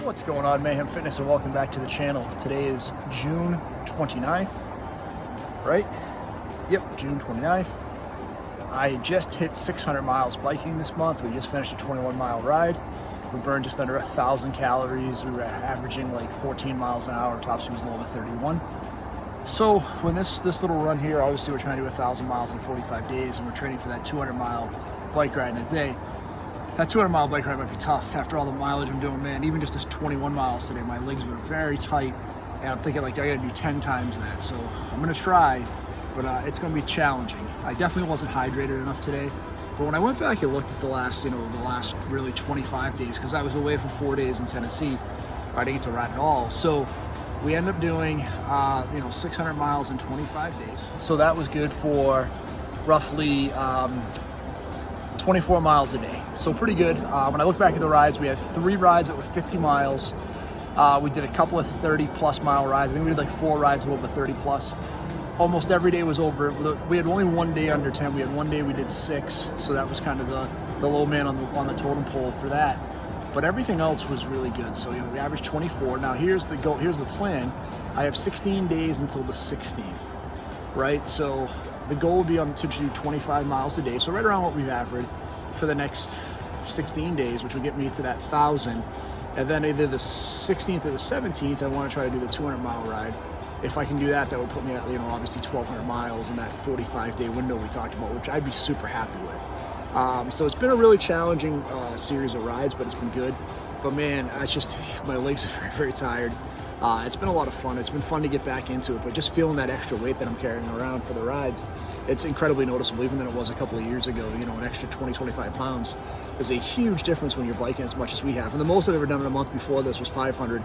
What's going on, Mayhem Fitness, and welcome back to the channel. Today is June 29th, right? Yep, June 29th. I just hit 600 miles biking this month. We just finished a 21-mile ride. We burned just under 1,000 calories. We were averaging like 14 miles an hour. Top speed was a little bit 31. So when this little run here, obviously we're trying to do 1,000 miles in 45 days, and we're training for that 200-mile bike ride in a day. That 200-mile bike ride might be tough after all the mileage I'm doing, man. Even just this 21 miles today, my legs were very tight, and I'm thinking like I gotta do 10 times that. So I'm gonna try, but it's gonna be challenging. I definitely wasn't hydrated enough today. But when I went back and looked at the last really 25 days, because I was away for 4 days in Tennessee, I didn't get to ride at all. So we ended up doing 600 miles in 25 days. So that was good for roughly 24 miles a day, so pretty good. When I look back at the rides, we had 3 rides that were 50 miles. We did a couple of 30-plus mile rides. I think we did like 4 rides of over 30-plus. Almost every day was over. We had only one day under 10. We had one day we did 6, so that was kind of the low man on the totem pole for that. But everything else was really good. So we averaged 24. Now here's the goal. Here's the plan. I have 16 days until the 16th, right? So the goal would be to do 25 miles a day, so right around what we've averaged for the next 16 days, which would get me to that 1,000. And then either the 16th or the 17th, I want to try to do the 200-mile ride. If I can do that, that would put me at, obviously 1,200 miles in that 45-day window we talked about, which I'd be super happy with. So it's been a really challenging series of rides, but it's been good. But man, my legs are very, very tired. It's been a lot of fun. It's been fun to get back into it, but just feeling that extra weight that I'm carrying around for the rides, it's incredibly noticeable, even than it was a couple of years ago. An extra 20, 25 pounds is a huge difference when you're biking as much as we have. And the most I've ever done in a month before this was 500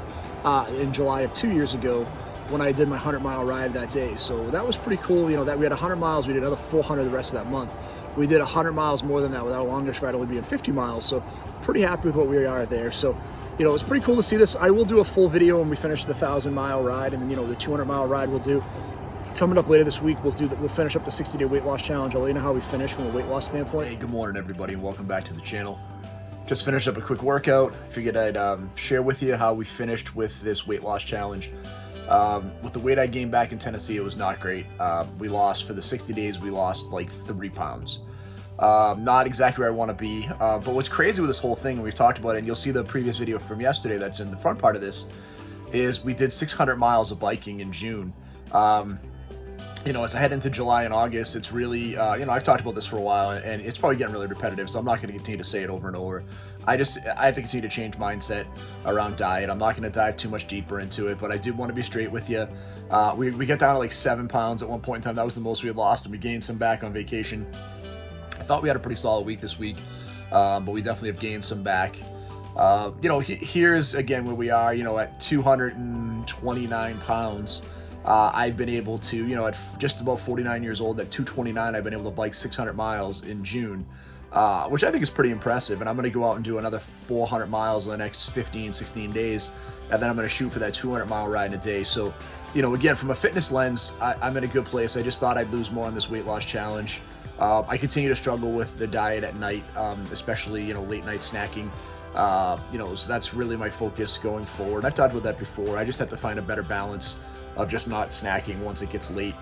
in July of 2 years ago when I did my 100-mile ride that day. So that was pretty cool. That we had 100 miles, we did another 400 the rest of that month. We did 100 miles more than that with our longest ride only being 50 miles. So pretty happy with what we are there. So it's pretty cool to see this. I will do a full video when we finish the 1,000-mile ride, and then the 200-mile ride we'll do. Coming up later this week, we'll finish up the 60-day weight loss challenge. I'll let you know how we finish from a weight loss standpoint. Hey, good morning, everybody, and welcome back to the channel. Just finished up a quick workout. Figured I'd share with you how we finished with this weight loss challenge. With the weight I gained back in Tennessee, it was not great. We lost, for the 60 days, we lost like 3 pounds. Not exactly where I want to be, but what's crazy with this whole thing, and we've talked about it, and you'll see the previous video from yesterday that's in the front part of this, is we did 600 miles of biking in June. As I head into July and August, it's really, I've talked about this for a while, and it's probably getting really repetitive, so I'm not going to continue to say it over and over. I have to continue to change mindset around diet. I'm not going to dive too much deeper into it, but I did want to be straight with you. We got down to like 7 pounds at one point in time. That was the most we had lost, and we gained some back on vacation. I thought we had a pretty solid week this week, but we definitely have gained some back. Here's again where we are, at 229 pounds. I've been able to, at just about 49 years old, at 229, I've been able to bike 600 miles in June, which I think is pretty impressive. And I'm going to go out and do another 400 miles in the next 15, 16 days. And then I'm going to shoot for that 200-mile ride in a day. So, again, from a fitness lens, I'm in a good place. I just thought I'd lose more on this weight loss challenge. I continue to struggle with the diet at night, especially, late night snacking. So that's really my focus going forward. I've talked about that before. I just have to find a better balance of just not snacking once it gets late.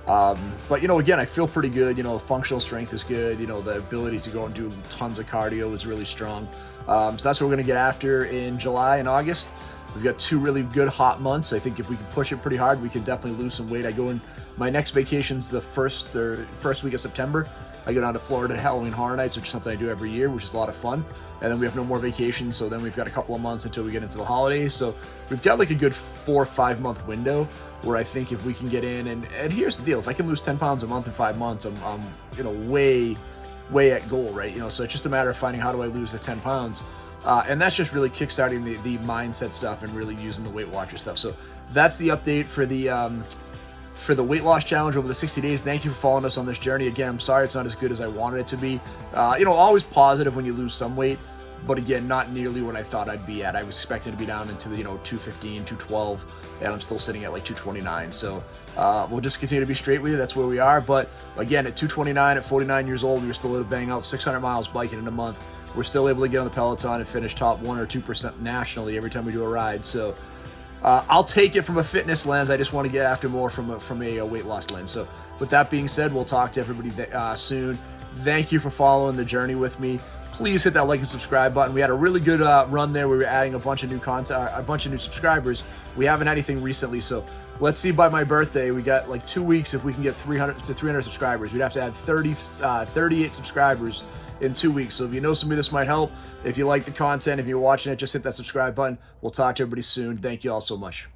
But again, I feel pretty good. Functional strength is good. The ability to go and do tons of cardio is really strong. So that's what we're going to get after in July and August. We've got 2 really good hot months. I think if we can push it pretty hard, we can definitely lose some weight. I go in, my next vacation's the first week of September. I go down to Florida to Halloween Horror Nights, which is something I do every year, which is a lot of fun. And then we have no more vacations, so then we've got a couple of months until we get into the holidays. So we've got like a good 4 or 5 month window where I think if we can get in, and here's the deal, if I can lose 10 pounds a month in 5 months, I'm way at goal, right? So it's just a matter of finding how do I lose the 10 pounds. And that's just really kickstarting the mindset stuff and really using the Weight Watcher stuff. So that's the update for the weight loss challenge over the 60 days. Thank you for following us on this journey. Again, I'm sorry it's not as good as I wanted it to be. Always positive when you lose some weight, but again, not nearly what I thought I'd be at. I was expecting to be down into the 215, 212, and I'm still sitting at like 229. So we'll just continue to be straight with you. That's where we are. But again, at 229, at 49 years old, we were still able to bang out 600 miles biking in a month. we're still able to get on the Peloton and finish top 1 or 2% nationally every time we do a ride. So I'll take it from a fitness lens. I just want to get after more from a weight loss lens. So with that being said, we'll talk to everybody soon. Thank you for following the journey with me. Please hit that like and subscribe button. We had a really good run there where we were adding a bunch of new content, a bunch of new subscribers. We haven't had anything recently, so let's see by my birthday. We got like 2 weeks if we can get 300 to 300 subscribers. We'd have to add 38 subscribers in 2 weeks. So if you know somebody this might help, if you like the content, if you're watching it, just hit that subscribe button. We'll talk to everybody soon. Thank you all so much.